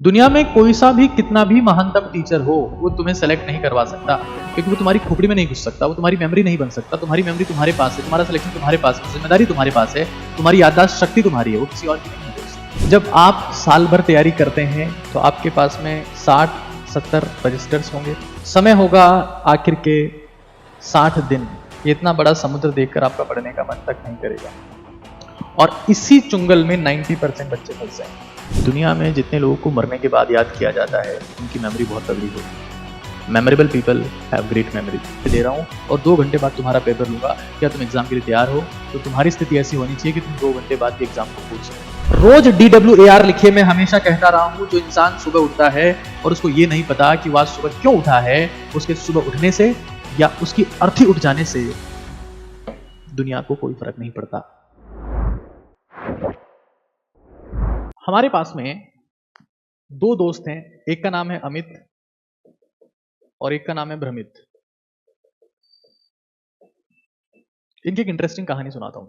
दुनिया में कोई सा भी कितना भी महानतम टीचर हो, वो तुम्हें सेलेक्ट नहीं करवा सकता, क्योंकि वो तुम्हारी खोपड़ी में नहीं घुस सकता, वो तुम्हारी मेमोरी नहीं बन सकता। तुम्हारी मेमोरी तुम्हारे पास है, तुम्हारा सिलेक्शन तुम्हारे पास है, जिम्मेदारी तुम्हारे पास है, तुम्हारी याददाश्त शक्ति तुम्हारी है, वो किसी और की नहीं है। जब आप साल भर तैयारी करते हैं तो आपके पास में 60-70 रजिस्टर्स होंगे। समय होगा आखिर के 60 दिन। ये इतना बड़ा समुद्र देखकर आपका पढ़ने का मन तक नहीं करेगा, और इसी चुंगल में 90% बच्चे फंस जाएंगे। दुनिया में जितने लोगों को मरने के बाद याद किया जाता है, उनकी मेमोरी बहुत तगड़ी होती है। Memorable people have great memory. दे रहा हूँ और 2 घंटे बाद तुम्हारा पेपर लूंगा, क्या तुम एग्जाम के लिए तैयार हो? तो तुम्हारी स्थिति ऐसी होनी चाहिए कि तुम 2 घंटे बाद भी एग्जाम को पूछ सको। रोज DWAR लिखिए। मैं हमेशा कहता रहा हूँ, जो इंसान सुबह उठता है और उसको ये नहीं पता कि वह सुबह क्यों उठा है, उसके सुबह उठने से या उसकी अर्थी उठ जाने से दुनिया को कोई फर्क नहीं पड़ता। हमारे पास में 2 दोस्त हैं, एक का नाम है अमित और एक का नाम है भ्रमित। इनकी एक इंटरेस्टिंग कहानी सुनाता हूं।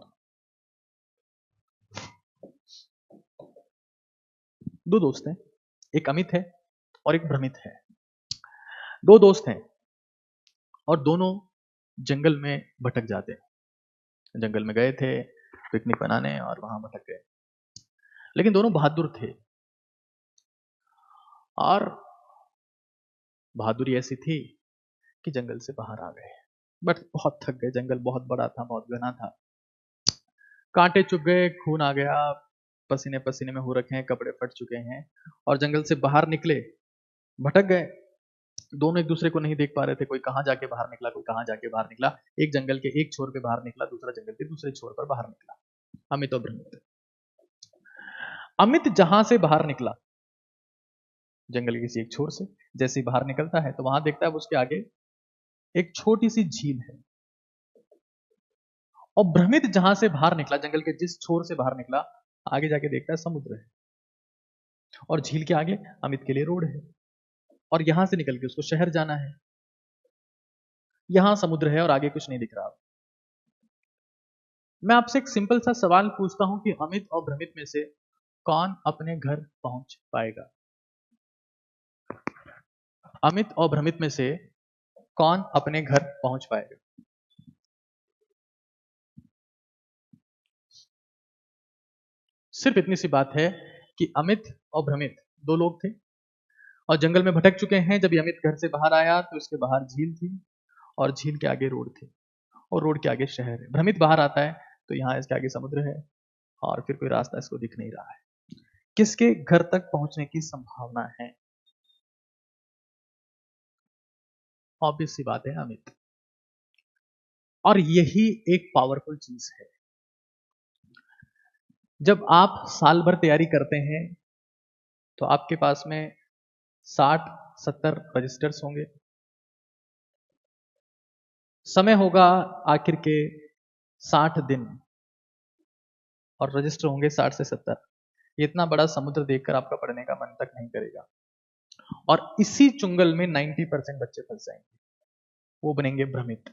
2 दोस्त हैं, एक अमित है और एक भ्रमित है। 2 दोस्त हैं और दोनों जंगल में भटक जाते हैं। जंगल में गए थे पिकनिक मनाने और वहां भटक गए, लेकिन दोनों बहादुर थे और बहादुरी ऐसी थी कि जंगल से बाहर आ गए, बट बहुत थक गए। जंगल बहुत बड़ा था, बहुत घना था, कांटे चुभ गए, खून आ गया, पसीने पसीने में हो रखे हैं, कपड़े फट चुके हैं और जंगल से बाहर निकले, भटक गए। दोनों एक दूसरे को नहीं देख पा रहे थे, कोई कहां जाके बाहर निकला, कोई कहां जाके बाहर निकला। एक जंगल के एक छोर पे बाहर निकला, दूसरा जंगल के दूसरे छोर पर बाहर निकला। अमित और भ्रमित। अमित जहां से बाहर निकला, जंगल के किसी एक छोर से, जैसे ही बाहर निकलता है तो वहां देखता है उसके आगे एक छोटी सी झील है। और भ्रमित जहां से बाहर निकला, जंगल के जिस छोर से बाहर निकला, आगे जाके देखता है समुद्र है, और झील के आगे अमित के लिए रोड है, और यहां से निकल के उसको शहर जाना है। यहां समुद्र है और आगे कुछ नहीं दिख रहा। मैं आपसे एक सिंपल सा सवाल पूछता हूं कि अमित और भ्रमित में से कौन अपने घर पहुंच पाएगा? अमित और भ्रमित में से कौन अपने घर पहुंच पाएगा? सिर्फ इतनी सी बात है कि अमित और भ्रमित 2 लोग थे और जंगल में भटक चुके हैं। जब अमित घर से बाहर आया तो उसके बाहर झील थी और झील के आगे रोड थी और रोड के आगे शहर है। भ्रमित बाहर आता है तो यहाँ इसके आगे समुद्र है और फिर कोई रास्ता इसको दिख नहीं रहा है। किसके घर तक पहुंचने की संभावना है? ऑब्वियस सी बात है, अमित। और यही एक पावरफुल चीज है। जब आप साल भर तैयारी करते हैं तो आपके पास में 60-70 रजिस्टर्स होंगे। समय होगा आखिर के 60 दिन और रजिस्टर होंगे 60 से 70। ये इतना बड़ा समुद्र देखकर आपका पढ़ने का मन तक नहीं करेगा, और इसी चुंगल में 90% बच्चे फंस जाएंगे। वो बनेंगे भ्रमित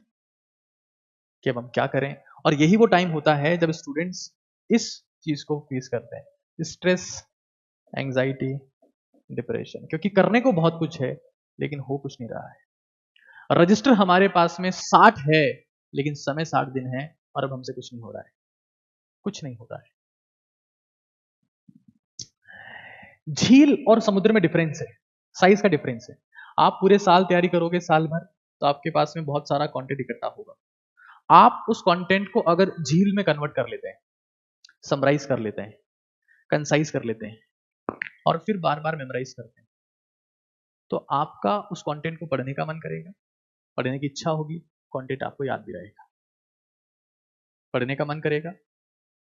कि अब हम क्या करें। और यही वो टाइम होता है जब स्टूडेंट्स इस चीज को फेस करते हैं, स्ट्रेस, एंजाइटी, डिप्रेशन, क्योंकि करने को बहुत कुछ है लेकिन हो कुछ नहीं रहा है। रजिस्टर हमारे पास में 60 है लेकिन समय 60 दिन है और अब हमसे कुछ नहीं हो रहा है, कुछ नहीं हो रहा है। झील और समुद्र में डिफरेंस है, साइज का डिफरेंस है। आप पूरे साल तैयारी करोगे, साल भर, तो आपके पास में बहुत सारा कंटेंट इकट्ठा होगा। आप उस कंटेंट को अगर झील में कन्वर्ट कर लेते हैं, समराइज कर लेते हैं, कंसाइज कर लेते हैं और फिर बार बार मेमोराइज करते हैं, तो आपका उस कंटेंट को पढ़ने का मन करेगा, पढ़ने की इच्छा होगी, कंटेंट आपको याद भी रहेगा। पढ़ने का मन करेगा,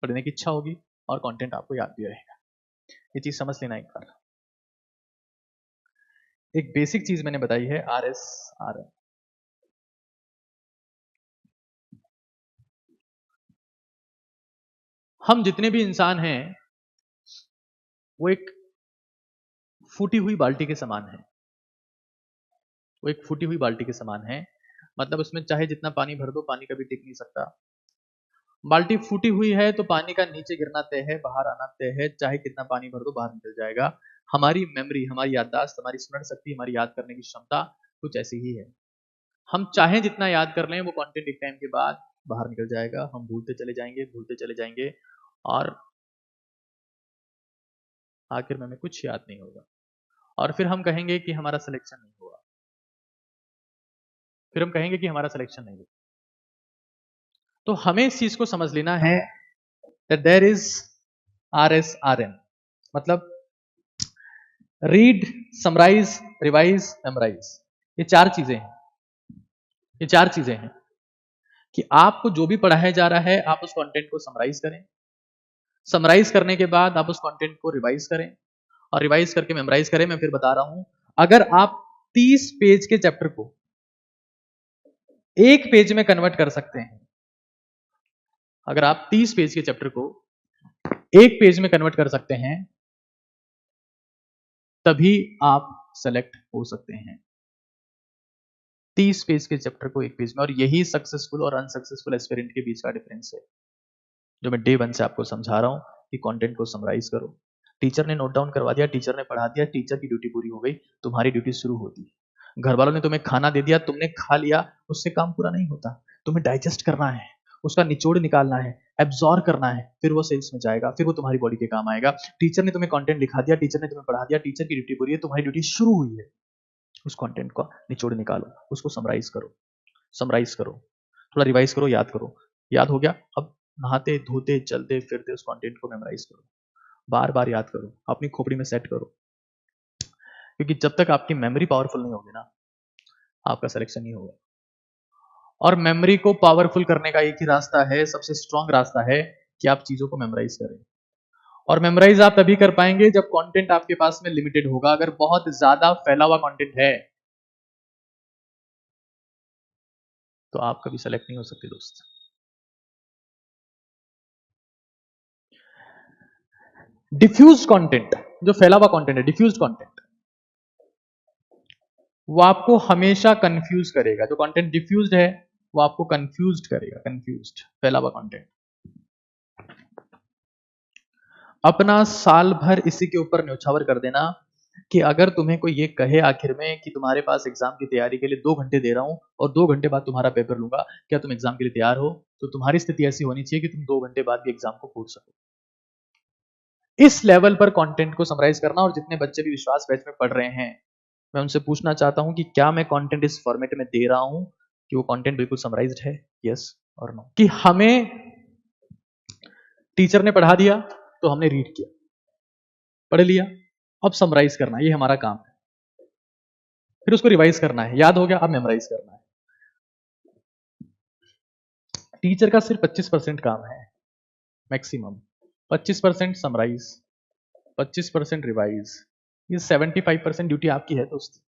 पढ़ने की इच्छा होगी और कंटेंट आपको याद भी रहेगा। ये चीज समझ लेना एक बार। एक बेसिक चीज मैंने बताई है, RSRM। हम जितने भी इंसान हैं वो एक फूटी हुई बाल्टी के समान है। वो एक फूटी हुई बाल्टी के समान है, मतलब उसमें चाहे जितना पानी भर दो, पानी कभी टिक नहीं सकता। बाल्टी फूटी हुई है तो पानी का नीचे गिरना तय है, बाहर आना तय है। चाहे कितना पानी भर दो, बाहर निकल जाएगा। हमारी मेमोरी, हमारी याददाश्त, हमारी स्मरण शक्ति, हमारी याद करने की क्षमता कुछ ऐसी ही है। हम चाहे जितना याद कर लें, वो कंटेंट एक टाइम के बाद बाहर निकल जाएगा, हम भूलते चले जाएंगे और आखिर में हमें कुछ याद नहीं होगा और फिर हम कहेंगे कि हमारा सिलेक्शन नहीं हुआ, तो हमें इस चीज को समझ लेना है that there is RSRM, मतलब रीड, समराइज, रिवाइज, मेमोराइज। ये चार चीजें हैं कि आपको जो भी पढ़ाया जा रहा है आप उस कंटेंट को समराइज करें, समराइज करने के बाद आप उस कंटेंट को रिवाइज करें और रिवाइज करके मेमोराइज करें। मैं फिर बता रहा हूं, अगर आप 30 पेज के चैप्टर को एक पेज में कन्वर्ट कर सकते हैं, अगर आप 30 पेज के चैप्टर को एक पेज में कन्वर्ट कर सकते हैं, तभी आप सेलेक्ट हो सकते हैं। 30 पेज के चैप्टर को एक पेज में, और यही सक्सेसफुल और अनसक्सेसफुल एस्पिरेंट के बीच का डिफरेंस है, जो मैं डे 1 से आपको समझा रहा हूं कि कंटेंट को समराइज करो। टीचर ने नोट डाउन करवा दिया, टीचर ने पढ़ा दिया, टीचर की ड्यूटी पूरी हो गई, तुम्हारी ड्यूटी शुरू होती है। घर वालों ने तुम्हें खाना दे दिया, तुमने खा लिया, उससे काम पूरा नहीं होता, तुम्हें डाइजेस्ट करना है, उसका निचोड़ निकालना है, एब्जॉर्ब करना है, फिर वो सेल्स में जाएगा, फिर वो तुम्हारी बॉडी के काम आएगा। टीचर ने तुम्हें कंटेंट लिखा दिया, टीचर ने तुम्हें पढ़ा दिया, टीचर की ड्यूटी पूरी है, तुम्हारी ड्यूटी शुरू हुई है। उस कंटेंट का निचोड़ निकालो, उसको समराइज करो, थोड़ा रिवाइज करो, याद करो। याद हो गया, अब नहाते धोते चलते फिरते उस कंटेंट को मेमोराइज करो, बार बार याद करो, अपनी खोपड़ी में सेट करो, क्योंकि जब तक आपकी मेमोरी पावरफुल नहीं होगी ना, आपका सिलेक्शन नहीं होगा। और मेमोरी को पावरफुल करने का एक ही रास्ता है, सबसे स्ट्रांग रास्ता है, कि आप चीजों को मेमोराइज करें। और मेमोराइज आप तभी कर पाएंगे जब कंटेंट आपके पास में लिमिटेड होगा। अगर बहुत ज्यादा फैला हुआ कंटेंट है तो आप कभी सेलेक्ट नहीं हो सकते दोस्त। डिफ्यूज कंटेंट, जो फैला हुआ कंटेंट है, डिफ्यूज कंटेंट, वो आपको हमेशा कंफ्यूज करेगा। जो कंटेंट डिफ्यूज्ड है वो आपको कंफ्यूज्ड करेगा, कंफ्यूज्ड फैला हुआ कंटेंट। अपना साल भर इसी के ऊपर न्यौछावर कर देना कि अगर तुम्हें कोई ये कहे आखिर में कि तुम्हारे पास एग्जाम की तैयारी के लिए 2 घंटे दे रहा हूं और 2 घंटे बाद तुम्हारा पेपर लूंगा, क्या तुम एग्जाम के लिए तैयार हो? तो तुम्हारी स्थिति ऐसी होनी चाहिए कि तुम 2 घंटे बाद भी एग्जाम को पूछ सको। इस लेवल पर कंटेंट को समराइज करना। और जितने बच्चे भी विश्वास बैच में पढ़ रहे हैं, मैं उनसे पूछना चाहता हूं कि क्या मैं कंटेंट इस फॉर्मेट में दे रहा हूं कि वो कंटेंट बिल्कुल समराइज्ड है, यस और नो। कि हमें टीचर ने पढ़ा दिया तो हमने रीड किया, पढ़ लिया, अब समराइज करना, ये हमारा काम है। फिर उसको रिवाइज करना है, याद हो गया, अब मेमोराइज करना है। टीचर का सिर्फ 25% काम है, मैक्सिमम 25% समराइज, 25% रिवाइज, ये 75% ड्यूटी आपकी है दोस्त।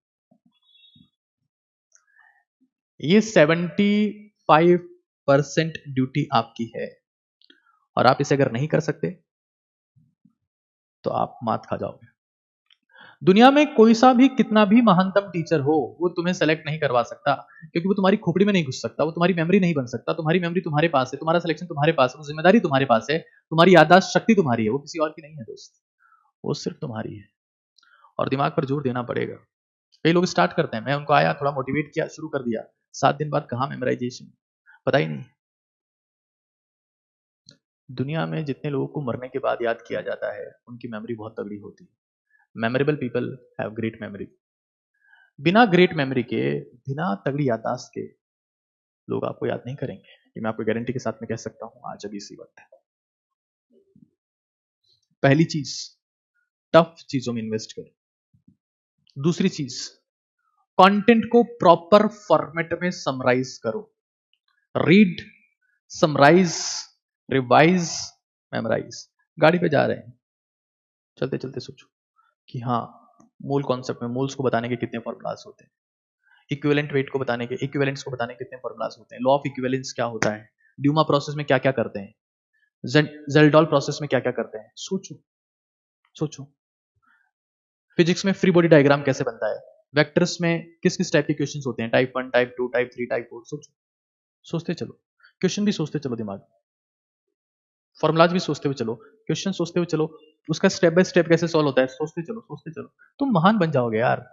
ये 75% ड्यूटी आपकी है, और आप इसे अगर नहीं कर सकते तो आप मात खा जाओगे। दुनिया में कोई सा भी कितना भी महानतम टीचर हो, वो तुम्हें सेलेक्ट नहीं करवा सकता, क्योंकि वो तुम्हारी खोपड़ी में नहीं घुस सकता, वो तुम्हारी मेमोरी नहीं बन सकता। तुम्हारी मेमोरी तुम्हारे पास है, तुम्हारा सिलेक्शन तुम्हारे पास है, जिम्मेदारी तुम्हारे पास है, तुम्हारी याददाश्त शक्ति तुम्हारी है, वो किसी और की नहीं है दोस्त, वो सिर्फ तुम्हारी है। और दिमाग पर जोर देना पड़ेगा। कई लोग स्टार्ट करते हैं, मैं उनको आया, थोड़ा मोटिवेट किया, शुरू कर दिया, 7 दिन बाद कहां मेमोराइजेशन, पता ही नहीं। दुनिया में जितने लोगों को मरने के बाद याद किया जाता है, उनकी मेमोरी बहुत तगड़ी होती है। Memorable people have great memory. बिना ग्रेट मेमोरी के, बिना तगड़ी याददाश्त के लोग आपको याद नहीं करेंगे। ये मैं आपको गारंटी के साथ में कह सकता हूं आज अभी इसी वक्त। पहली चीज, टफ चीजों में इन्वेस्ट करो। दूसरी चीज, कंटेंट को प्रॉपर फॉर्मेट में समराइज करो। Read, summarize, revise, memorize. गाड़ी पे जा रहे हैं, चलते चलते सोचो कि हाँ, मूल कॉन्सेप्ट में मूल्स को बताने के कितने फॉर्मूलाज होते हैं, इक्विवेलेंट वेट को बताने के, इक्विवेलेंट्स को बताने के कितने फॉर्मूलाज होते हैं, लॉ ऑफ इक्विवेलेंस क्या होता है, ड्यूमा प्रोसेस में क्या क्या करते हैं, जेल्डॉल प्रोसेस में क्या क्या करते हैं। सोचो फिजिक्स में फ्री बॉडी डायग्राम कैसे बनता है, वेक्टर्स में किस किस टाइप के क्वेश्चंस होते हैं, टाइप 1, टाइप 2, टाइप 3, टाइप 4। सोचते चलो, क्वेश्चन भी सोचते चलो, दिमाग फॉर्मूलाज भी सोचते हुए चलो, क्वेश्चन सोचते हुए चलो, उसका स्टेप बाय स्टेप कैसे सॉल्व होता है सोचते चलो सोचते चलो, तुम महान बन जाओगे यार।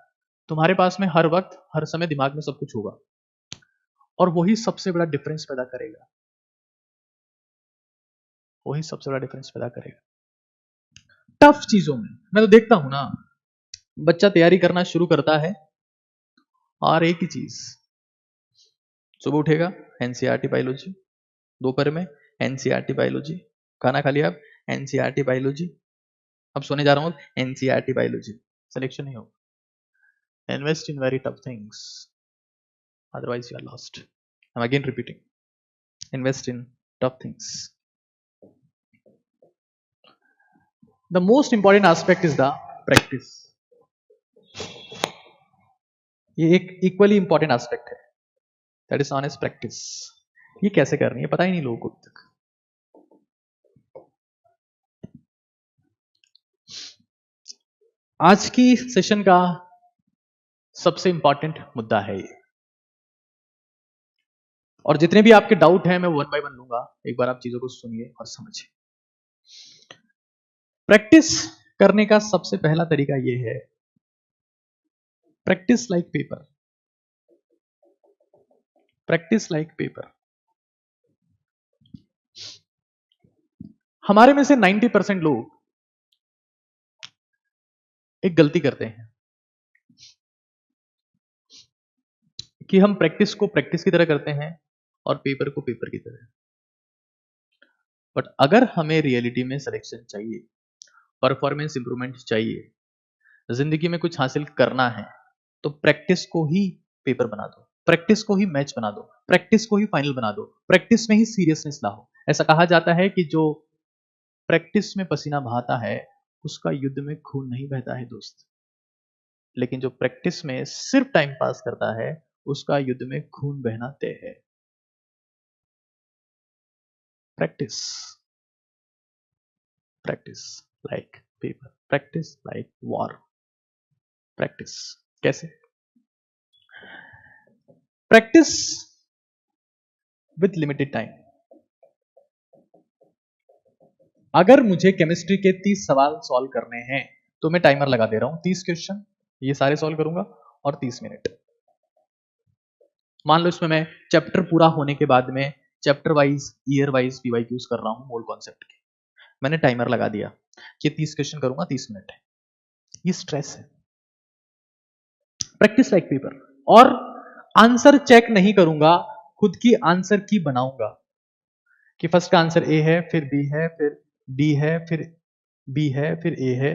तुम्हारे पास में हर वक्त हर समय दिमाग में सब कुछ होगा, और वही सबसे बड़ा डिफरेंस पैदा करेगा, वही सबसे बड़ा डिफरेंस पैदा करेगा। टफ चीजों में मैं तो देखता हूं ना, बच्चा तैयारी करना शुरू करता है और एक ही चीज, सुबह उठेगा एनसीईआरटी बायोलॉजी, दोपहर में एनसीईआरटी बायोलॉजी, खाना खा लिया अब एनसीईआरटी बायोलॉजी, अब सोने जा रहा हूं एनसीईआरटी बायोलॉजी, सिलेक्शन नहीं होगा। Invest in very tough things, otherwise you are lost. I'm again repeating, invest in tough things. The most important aspect is the practice. ये एक इक्वली इंपॉर्टेंट एस्पेक्ट है, that is known as practice. ये कैसे करनी है पता ही नहीं लोगों को अभी तक। आज की सेशन का सबसे इंपॉर्टेंट मुद्दा है ये, और जितने भी आपके डाउट हैं मैं वन बाय वन लूंगा, एक बार आप चीजों को सुनिए और समझिए। प्रैक्टिस करने का सबसे पहला तरीका ये है, practice like paper, practice like paper. हमारे में से 90% लोग एक गलती करते हैं कि हम प्रैक्टिस को प्रैक्टिस की तरह करते हैं और पेपर को पेपर की तरह। बट अगर हमें रियलिटी में सिलेक्शन चाहिए, परफॉर्मेंस इंप्रूवमेंट चाहिए, जिंदगी में कुछ हासिल करना है, तो प्रैक्टिस को ही पेपर बना दो, प्रैक्टिस को ही मैच बना दो, प्रैक्टिस को ही फाइनल बना दो, प्रैक्टिस में ही सीरियसनेस लाओ। ऐसा कहा जाता है कि जो प्रैक्टिस में पसीना बहाता है उसका युद्ध में खून नहीं बहता है दोस्त, लेकिन जो प्रैक्टिस में सिर्फ टाइम पास करता है उसका युद्ध में खून बहना तय है। Practice, practice like paper, practice like war. Practice कैसे? Practice with limited time. अगर मुझे केमिस्ट्री के 30 सवाल सॉल्व करने हैं तो मैं टाइमर लगा दे रहा हूं, 30 क्वेश्चन ये सारे सॉल्व करूंगा और 30 मिनट। मान लो इसमें मैं चैप्टर पूरा होने के बाद में chapter wise year wise PYQs कर रहा हूं मोल कॉन्सेप्ट के, मैंने टाइमर लगा दिया कि 30 क्वेश्चन करूंगा 30 मिनट है। ये स्ट्रेस है। Practice like paper. और आंसर चेक नहीं करूंगा, खुद की आंसर की बनाऊंगा कि फर्स्ट का आंसर ए है, फिर बी है, फिर डी है, फिर बी है, फिर ए है।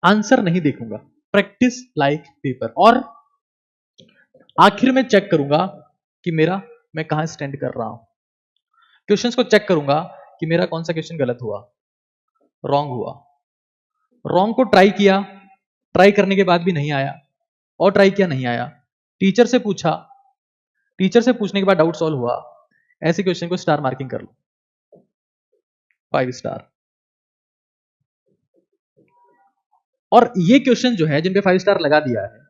आंसर नहीं देखूंगा, प्रैक्टिस लाइक पेपर। और आखिर में चेक करूंगा कि मैं कहां स्टैंड कर रहा हूं। क्वेश्चंस को चेक करूंगा कि मेरा कौन सा क्वेश्चन गलत हुआ, रॉन्ग हुआ। रॉन्ग को ट्राई किया, ट्राई करने के बाद भी नहीं आया, और ट्राई किया नहीं आया, टीचर से पूछा, टीचर से पूछने के बाद डाउट सॉल्व हुआ, ऐसे क्वेश्चन को स्टार मार्किंग कर लो, 5 स्टार। और ये क्वेश्चन जो है जिन पे 5 स्टार लगा दिया है,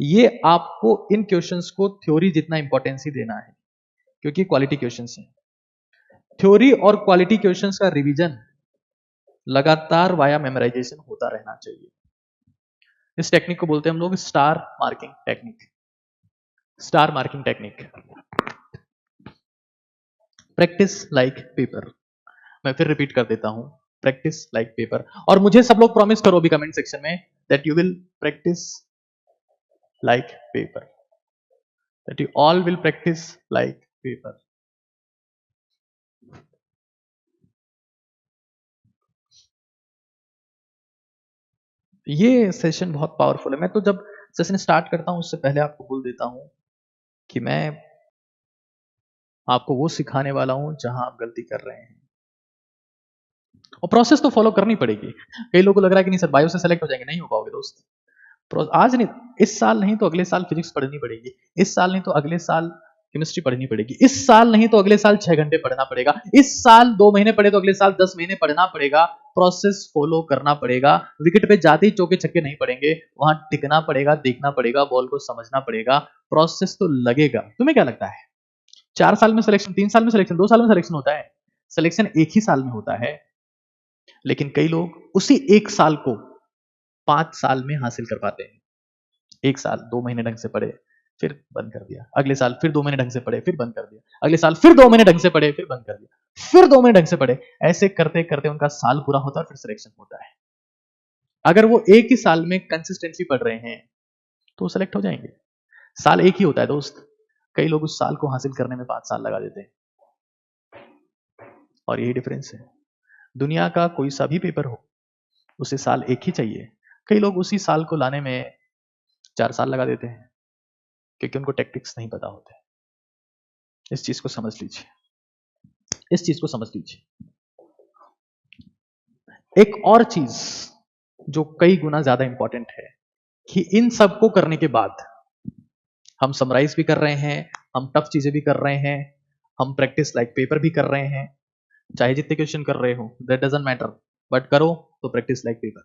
ये आपको इन क्वेश्चंस को थ्योरी जितना इंपॉर्टेंस ही देना है, क्योंकि क्वालिटी क्वेश्चंस हैं। थ्योरी और क्वालिटी क्वेश्चंस का रिवीजन लगातार वाया मेमोराइजेशन होता रहना चाहिए। इस टेक्निक को बोलते हैं हम लोग star marking technique, star marking technique. Practice like paper. मैं फिर रिपीट कर देता हूं, प्रैक्टिस लाइक पेपर। और मुझे सब लोग प्रॉमिस करो अभी कमेंट सेक्शन में that you will practice like paper, that you all will practice like paper. ये सेशन बहुत पावरफुल है। मैं तो जब सेशन स्टार्ट करता हूं उससे पहले आपको बोल देता हूं कि मैं आपको वो सिखाने वाला हूं जहां आप गलती कर रहे हैं, और प्रोसेस तो फॉलो करनी पड़ेगी। कई लोगों को लग रहा है कि नहीं सर बायो से सेलेक्ट हो जाएंगे, नहीं हो पाओगे दोस्त। आज नहीं, इस साल नहीं तो अगले साल फिजिक्स पढ़नी पड़ेगी, इस साल नहीं तो अगले साल केमिस्ट्री पढ़नी पड़ेगी, इस साल नहीं तो अगले साल 6 घंटे पढ़ना पड़ेगा, इस साल 2 महीने पढ़े तो अगले साल 10 महीने पढ़ना पड़ेगा। प्रोसेस फॉलो करना पड़ेगा। विकेट पे जाते ही चौके छक्के नहीं पड़ेंगे, वहां टिकना पड़ेगा, देखना पड़ेगा, बॉल को समझना पड़ेगा। प्रोसेस तो लगेगा। तुम्हें क्या लगता है 4 साल में सिलेक्शन, 3 साल में सिलेक्शन, 2 साल में सिलेक्शन होता है? सिलेक्शन एक ही साल में होता है, लेकिन कई लोग उसी एक साल को 5 साल में हासिल कर पाते हैं। एक साल 2 महीने ढंग से पढ़े, फिर बंद कर दिया। अगले साल फिर 2 महीने ढंग से पढ़े, फिर बंद कर दिया। अगले साल फिर 2 महीने ढंग से पढ़े, फिर बंद कर दिया। फिर 2 महीने ढंग से पढ़े। ऐसे करते करते उनका साल पूरा होता है और फिर सिलेक्शन होता है। अगर वो एक ही साल में कंसिस्टेंटली पढ़ रहे हैं तो वो सेलेक्ट हो जाएंगे। साल एक ही होता है दोस्त, कई लोग उस साल को हासिल करने में 5 साल लगा देते हैं। और यही डिफरेंस है। दुनिया का कोई सा भी पेपर हो, उसे साल एक ही चाहिए। कई लोग उसी साल को लाने में 4 साल लगा देते हैं, क्योंकि उनको टेक्टिक्स नहीं पता होते। इस चीज को समझ लीजिए, इस चीज को समझ लीजिए। एक और चीज जो कई गुना ज्यादा इंपॉर्टेंट है कि इन सब को करने के बाद हम समराइज भी कर रहे हैं, हम टफ चीजें भी कर रहे हैं, हम प्रैक्टिस लाइक पेपर भी कर रहे हैं। चाहे जितने क्वेश्चन कर रहे हो, दैट डजंट मैटर, बट करो तो प्रैक्टिस लाइक पेपर।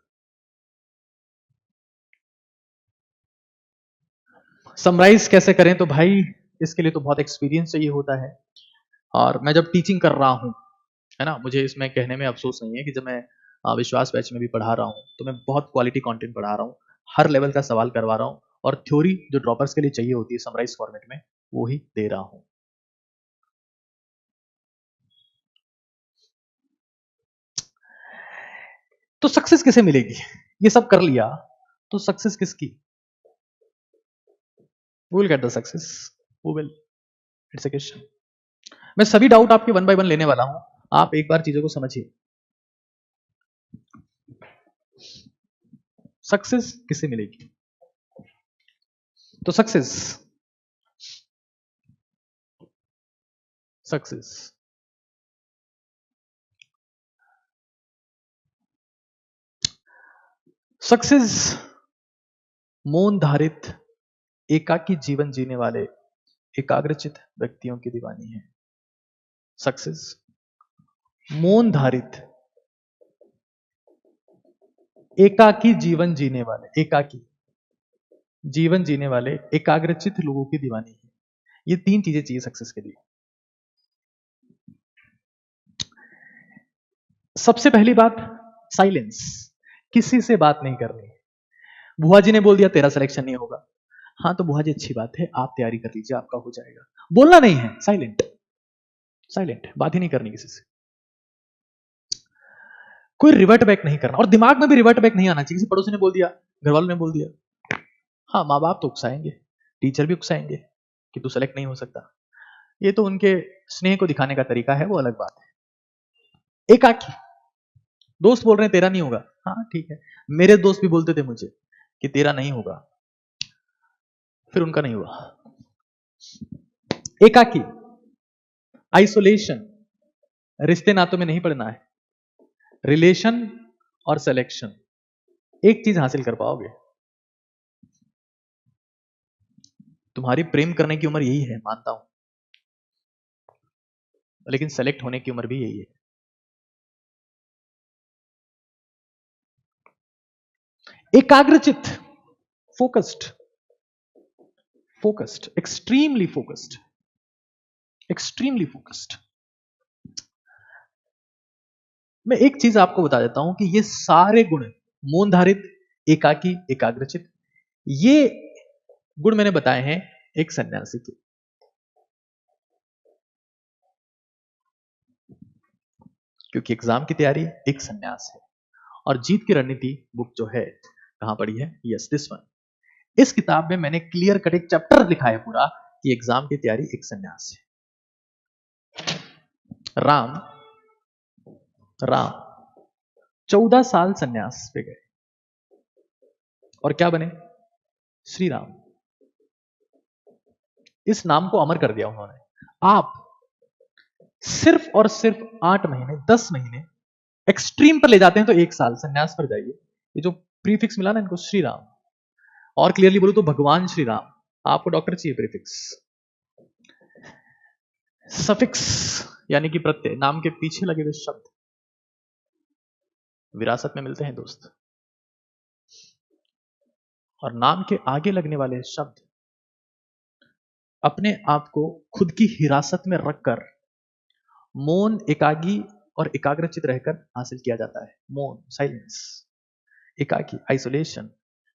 समराइज कैसे करें? तो भाई इसके लिए तो बहुत एक्सपीरियंस चाहिए होता है। और मैं जब टीचिंग कर रहा हूं, है ना, मुझे इसमें कहने में अफसोस नहीं है कि जब मैं विश्वास बैच में भी पढ़ा रहा हूं तो मैं बहुत क्वालिटी कंटेंट पढ़ा रहा हूं, हर लेवल का सवाल करवा रहा हूं, और थ्योरी जो ड्रॉपर्स के लिए चाहिए होती है समराइज फॉर्मेट में, वो ही दे रहा हूं। तो सक्सेस किसे मिलेगी? ये सब कर लिया तो सक्सेस किसकी? Who will get the success? Who will? It's a question. मैं सभी डाउट आपके वन बाय वन लेने वाला हूं, आप एक बार चीजों को समझिए। सक्सेस किसे मिलेगी? तो सक्सेस सक्सेस सक्सेस मौन धारित एकाकी जीवन जीने वाले एकाग्रचित व्यक्तियों की दीवानी है। सक्सेस मौन धारित एकाकी जीवन जीने वाले, एकाकी जीवन जीने वाले एकाग्रचित लोगों की दीवानी है। ये 3 चीजें चाहिए सक्सेस के लिए। सबसे पहली बात, साइलेंस। किसी से बात नहीं करनी। बुआ जी ने बोल दिया तेरा सिलेक्शन नहीं होगा, हाँ तो बुआ जी अच्छी बात है, आप तैयारी कर लीजिए, आपका हो जाएगा। बोलना नहीं है, साइलेंट, साइलेंट, बात ही नहीं करनी किसी से। कोई रिवर्ट बैक नहीं करना, और दिमाग में भी रिवर्ट बैक नहीं आना चाहिए। किसी पड़ोसी ने बोल दिया, घर वालों ने बोल दिया, हाँ माँ बाप तो उकसाएंगे, टीचर भी उकसाएंगे कि तू सेलेक्ट नहीं हो सकता। ये तो उनके स्नेह को दिखाने का तरीका है, वो अलग बात है। एकाकी दोस्त बोल रहे हैं तेरा नहीं होगा, हाँ ठीक है। मेरे दोस्त भी बोलते थे मुझे कि तेरा नहीं होगा, फिर उनका नहीं हुआ। एकाकी, आइसोलेशन, रिश्ते नातों में नहीं पड़ना है, रिलेशन और सिलेक्शन, एक चीज हासिल कर पाओगे। तुम्हारी प्रेम करने की उम्र यही है, मानता हूं, लेकिन सेलेक्ट होने की उम्र भी यही है। एकाग्रचित, focused, focused, extremely focused, extremely focused. मैं एक चीज आपको बता देता हूं कि ये सारे गुण, मौन धारित, एकाकी, एकाग्रचित, ये गुण मैंने बताए हैं एक सन्यासी के। क्योंकि एग्जाम की तैयारी एक सन्यास है, और जीत की रणनीति बुक जो है कहां पड़ी है? Yes, this one. इस किताब में मैंने क्लियर कट एक चैप्टर लिखा है पूरा कि एग्जाम की तैयारी एक सन्यास है। राम राम 14 साल सन्यास पे गए और क्या बने? श्री राम। इस नाम को अमर कर दिया उन्होंने। आप सिर्फ और सिर्फ 8 महीने, 10 महीने, एक्सट्रीम पर ले जाते हैं तो 1 साल सन्यास पर जाइए। ये जो प्रीफिक्स मिला ना इनको, श्री राम, और क्लियरली बोलो तो भगवान श्री राम। आपको डॉक्टर चाहिए प्रीफिक्स, सफिक्स यानी कि प्रत्यय, नाम के पीछे लगे हुए शब्द विरासत में मिलते हैं दोस्त, और नाम के आगे लगने वाले शब्द अपने आप को खुद की हिरासत में रखकर मौन एकागी और एकाग्रचित रहकर हासिल किया जाता है। मौन, साइलेंस। एकाकी, आइसोलेशन,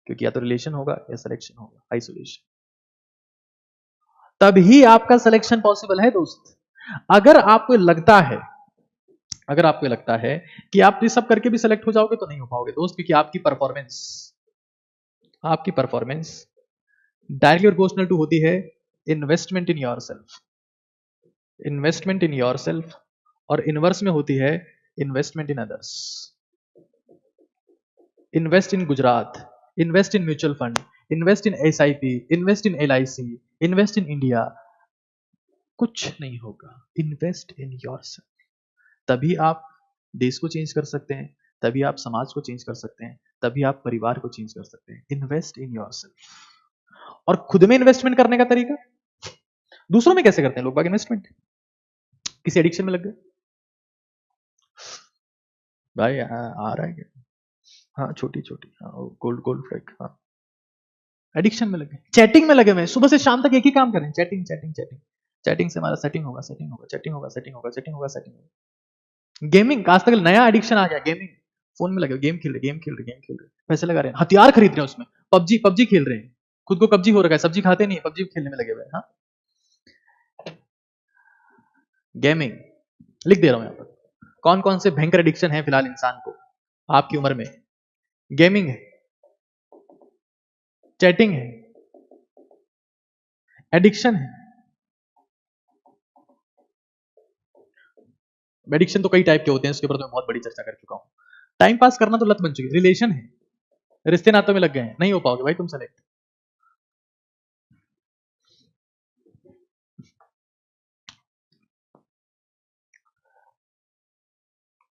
क्योंकि या तो रिलेशन होगा या सिलेक्शन होगा। आइसोलेशन, तभी आपका सिलेक्शन पॉसिबल है दोस्त। अगर आपको लगता है कि आप ये सब करके भी सिलेक्ट हो जाओगे तो नहीं हो पाओगे दोस्त, क्योंकि आपकी परफॉर्मेंस डायरेक्टली प्रोपोर्शनल टू होती है इन्वेस्टमेंट इन योरसेल्फ, और इनवर्स में होती है investment in others. Invest in Gujarat, invest in mutual fund, invest in SIP, invest in LIC, invest in India, कुछ नहीं होगा। इन्वेस्ट इन योरसेल्फ, तभी आप देश को चेंज कर सकते हैं, तभी आप समाज को चेंज कर सकते हैं, तभी आप परिवार को चेंज कर सकते हैं। Invest in yourself. और खुद में इन्वेस्टमेंट करने का तरीका, दूसरों में कैसे करते हैं लोग बाग इन्वेस्टमेंट? किसी एडिक्शन में लग गए भाई, आ रहा है क्या? हाँ, छोटी छोटी, हाँ, गोल्ड फ्लैग, हाँ, एडिक्शन में लगे, चैटिंग में लगे हुए, सुबह से शाम तक एक ही काम करें, चैटिंग चैटिंग चैटिंग। चैटिंग से हमारा सेटिंग होगा, सेटिंग होगा, चैटिंग होगा, सेटिंग होगा, चैटिंग होगा, सेटिंग होगा। गेमिंग, आजकल नया एडिक्शन आ गया, गेमिंग। फोन में लगे गेम खेल रहे, पैसे लगा रहे हैं, हथियार खरीद रहे हैं उसमें, पबजी खेल रहे हैं, खुद को कब्जी हो रखा है, सब्जी खाते नहीं, पबजी खेलने में लगे हुए हैं। हाँ, गेमिंग, लिख दे रहा हूं यहां पर कौन कौन से भयंकर एडिक्शन है फिलहाल इंसान को आपकी उम्र में। गेमिंग है, चैटिंग है, एडिक्शन है। एडिक्शन तो कई टाइप के होते हैं, उसके ऊपर तो मैं बहुत बड़ी चर्चा कर चुका हूं। टाइम पास करना तो लत बन चुकी है। रिलेशन है, रिश्ते नातों में लग गए हैं, नहीं हो पाओगे भाई तुम सेलेक्ट।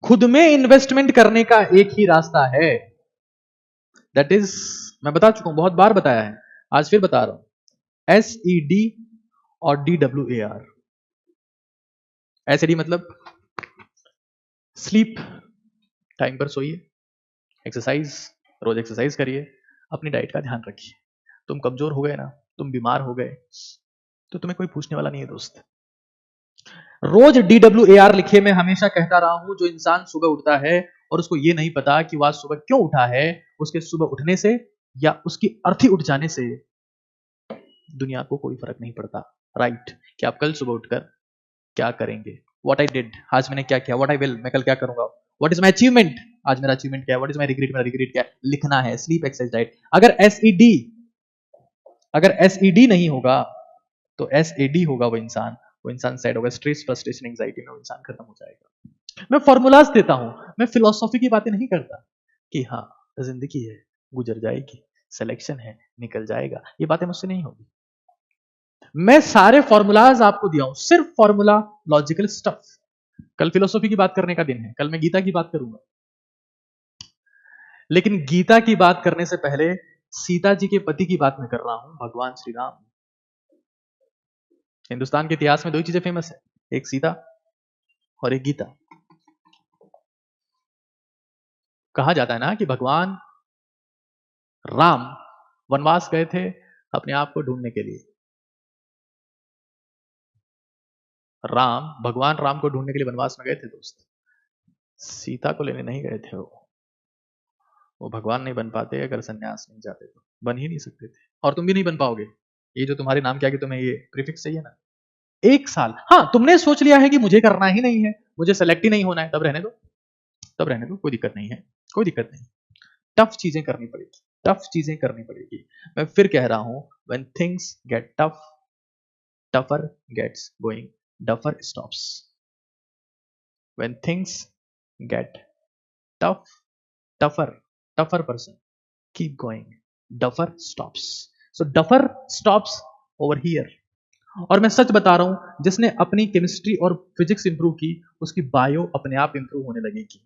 खुद में इन्वेस्टमेंट करने का एक ही रास्ता है, दैट इज, मैं बता चुका हूं, बहुत बार बताया है, आज फिर बता रहा हूं, SED और DWAR। SED मतलब स्लीप, टाइम पर सोइए, एक्सरसाइज, रोज एक्सरसाइज करिए, अपनी डाइट का ध्यान रखिए। तुम कमजोर हो गए ना, तुम बीमार हो गए, तो तुम्हें कोई पूछने वाला नहीं है दोस्त। रोज DWAR लिखिए। मैं हमेशा कहता रहा हूं, जो इंसान सुबह उठता है और उसको ये नहीं पता कि वह सुबह क्यों उठा है, उसके सुबह उठने से या उसकी अर्थी उठ जाने से दुनिया को कोई फर्क नहीं पड़ता। राइट, कि आप कल सुबह उठकर क्या करेंगे। व्हाट आई डिड, आज मैंने क्या किया। व्हाट आई विल, मैं कल क्या करूंगा। व्हाट इज माई अचीवमेंट, आज मेरा अचीवमेंट क्या है। व्हाट इज माई रिग्रेट, मेरा रिग्रेट क्या है, लिखना है। Sleep, exercise, diet. अगर एसईडी नहीं होगा तो SAD होगा, वो इंसान सैड होगा, स्ट्रेस, फ्रस्ट्रेशन, एंजाइटी में वो इंसान खत्म हो जाएगा। मैं फॉर्मूलाज देता हूं, मैं फिलोसॉफी की बातें नहीं करता कि हाँ जिंदगी है, गुजर जाएगी, सिलेक्शन है, निकल जाएगा, ये बातें मुझसे नहीं होगी। मैं सारे फॉर्मूलाज आपको दिया हूं, सिर्फ फॉर्मूला, लॉजिकल स्टफ। कल फिलोसॉफी की बात करने का दिन है, कल मैं गीता की बात करूंगा, लेकिन गीता की बात करने से पहले सीता जी के पति की बात मैं कर रहा हूं, भगवान श्री राम। हिंदुस्तान के इतिहास में दो ही चीजें फेमस है, एक सीता और एक गीता। कहा जाता है ना कि भगवान राम वनवास गए थे अपने आप को ढूंढने के लिए। भगवान राम को ढूंढने के लिए वनवास में गए थे दोस्त, सीता को लेने नहीं गए थे। वो भगवान नहीं बन पाते अगर सन्यास नहीं जाते, तो बन ही नहीं सकते थे, और तुम भी नहीं बन पाओगे। ये जो तुम्हारे नाम क्या कि तुम्हें ये प्रीफिक्स चाहिए ना, 1 साल, हाँ तुमने सोच लिया है कि मुझे करना ही नहीं है, मुझे सेलेक्ट ही नहीं होना है, तब रहने दो, कोई दिक्कत नहीं है, कोई दिक्कत नहीं। टफ चीजें करनी पड़ेगी, टफ चीजें करनी पड़ेगी। मैं फिर कह रहा हूं, when things get tough, tougher gets going, tougher stops. When things get tough, tougher person keep going, tougher stops. So tougher stops over here. और मैं सच बता रहा हूं, जिसने अपनी केमिस्ट्री और फिजिक्स इंप्रूव की, उसकी बायो अपने आप इंप्रूव होने लगेगी,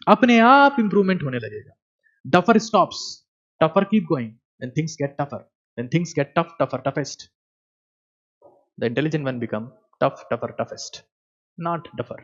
अपने आप इंप्रूवमेंट होने लगेगा। Tougher stops, tougher keep going, when things get tougher, when things get tough, tougher, toughest, the intelligent one become tough, tougher, toughest, not tougher.